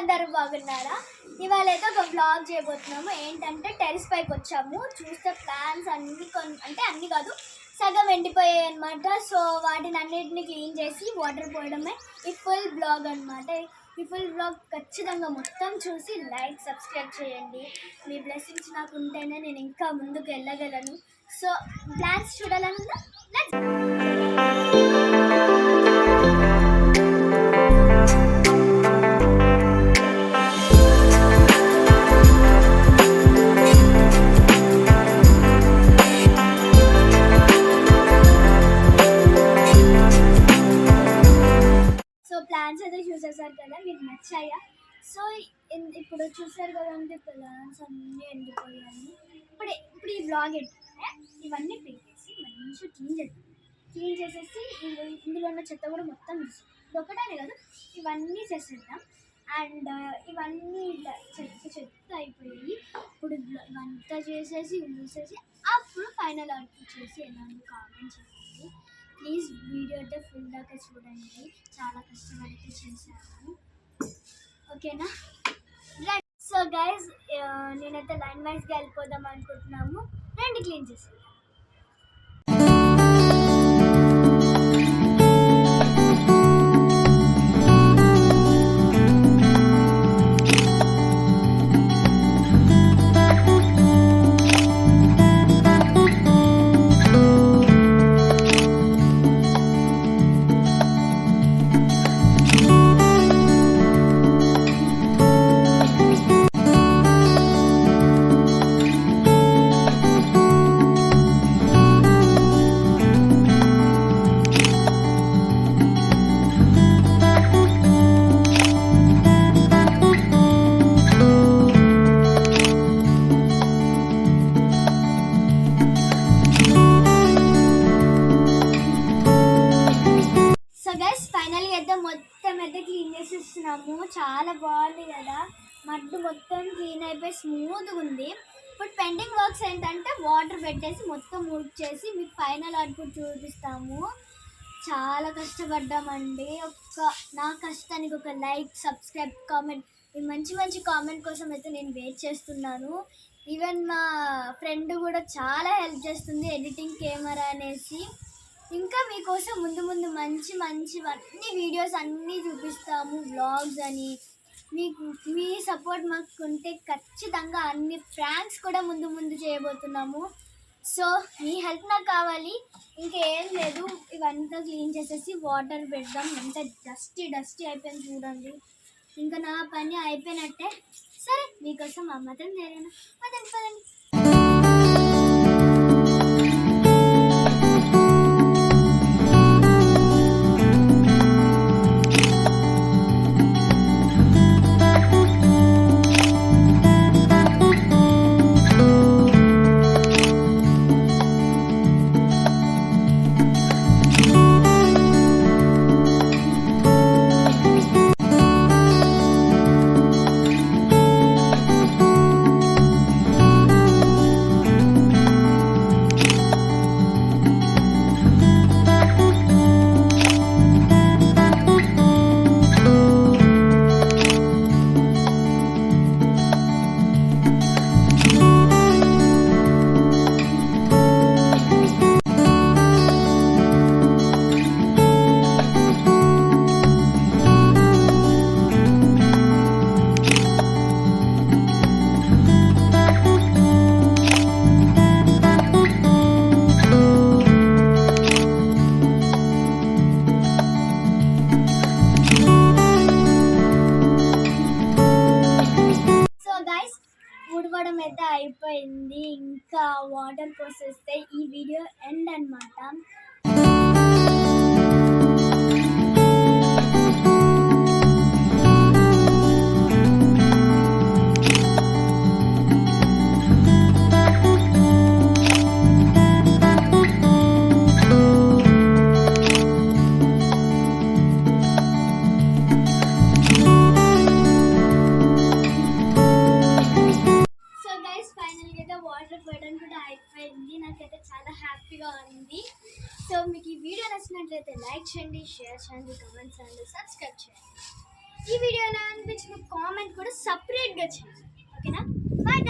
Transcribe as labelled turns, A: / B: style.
A: అందరూ బాగున్నారా? ఇవాళ అయితే ఒక బ్లాగ్ చేయబోతున్నాము. ఏంటంటే టెరెస్ పైకి వచ్చాము. చూస్తే ప్లాంట్స్ అన్ని అంటే అన్ని కాదు, సగం ఎండిపోయాయి అనమాట. సో వాటిని అన్నిటిని క్లీన్ చేసి వాటర్ పోయడమే ఈ ఫుల్ బ్లాగ్ అనమాట. ఈ ఫుల్ బ్లాగ్ ఖచ్చితంగా మొత్తం చూసి లైక్ సబ్స్క్రైబ్ చేయండి. మీ బ్లెస్సింగ్స్ నాకు ఉంటేనే నేను ఇంకా ముందుకు వెళ్ళగలను. So plants చూడాలనుందా? ప్లాంట్స్ అయితే చూసేసారు కదా, మీకు నచ్చాయా? సో ఇప్పుడు చూసారు కదండి, ప్లాంట్స్ అన్నీ ఎండిపోయాయి. ఇప్పుడు ఈ బ్లాగ్ ఏంటంటే ఇవన్నీ పీకేసి మంచిగా క్లీన్ చేసేసి ఇందులో ఉన్న చెత్త కూడా మొత్తం ఒకటే కాదు, ఇవన్నీ చేసేద్దాం. అండ్ ఇవన్నీ చెత్త అయిపోయి ఇప్పుడు ఇవంతా చేసేసి మూసేసి అప్పుడు ఫైనల్ అవుట్పుట్ చేసి ఎలా కామెంట్ చేయండి ప్లీజ్. వీడియో అయితే ఫుల్ దాకా చూడండి, చాలా కష్టపడితే చేశాను, ఓకేనా? రైట్. సో గైస్, నేనైతే లైన్ వైజ్గా వెళ్ళిపోదాం అనుకుంటున్నాము. రండి క్లీన్ చేసి. మొత్తం అయితే క్లీన్ చేసేస్తున్నాము. చాలా బాగుంది కదా, మడ్డు మొత్తం క్లీన్ అయిపోయి స్మూత్గా ఉంది. ఇప్పుడు పెండింగ్ వర్క్స్ ఏంటంటే వాటర్ పెట్టేసి మొత్తం చేసి మీకు ఫైనల్ అవుట్పుట్ చూపిస్తాము. చాలా కష్టపడ్డామండి. నా కష్టానికి ఒక లైక్, సబ్స్క్రైబ్, కామెంట్, ఈ మంచి మంచి కామెంట్ కోసం అయితే నేను వెయిట్ చేస్తున్నాను. ఈవెన్ మా ఫ్రెండ్ కూడా చాలా హెల్ప్ చేస్తుంది, ఎడిటింగ్ కెమెరా అనేసి. ఇంకా మీకోసం ముందు మంచివన్నీ వీడియోస్ అన్నీ చూపిస్తాము, వ్లాగ్స్ అని. మీ సపోర్ట్ మాకు ఉంటే ఖచ్చితంగా అన్ని ప్రాంక్స్ కూడా ముందు చేయబోతున్నాము. సో మీ హెల్ప్ నాకు కావాలి. ఇంకేం లేదు, ఇవంతా క్లీన్ చేసేసి వాటర్ పెడదాం. ఎంత డస్టీ అయిపోయింది చూడండి. ఇంకా నా పని అయిపోయినట్టే. సరే, మీకోసం ఆ మాత్రం జరిగిన పదండి. ఉడవడం అయితే అయిపోయింది. ఇంకా వాటర్ పోసేస్తే ఈ వీడియో ఎండ్ అనమాట. అయిపోయింది. నాకైతే చాలా హ్యాపీగా ఉంది. సో మీకు ఈ వీడియో నచ్చినట్లయితే లైక్ చేయండి, షేర్ చేయండి, కామెంట్స్ చేయండి, సబ్స్క్రైబ్ చేయండి. ఈ వీడియో ఎలా అనిపించింది కామెంట్ కూడా సపరేట్గా చేయండి. ఓకేనా? బాయ్.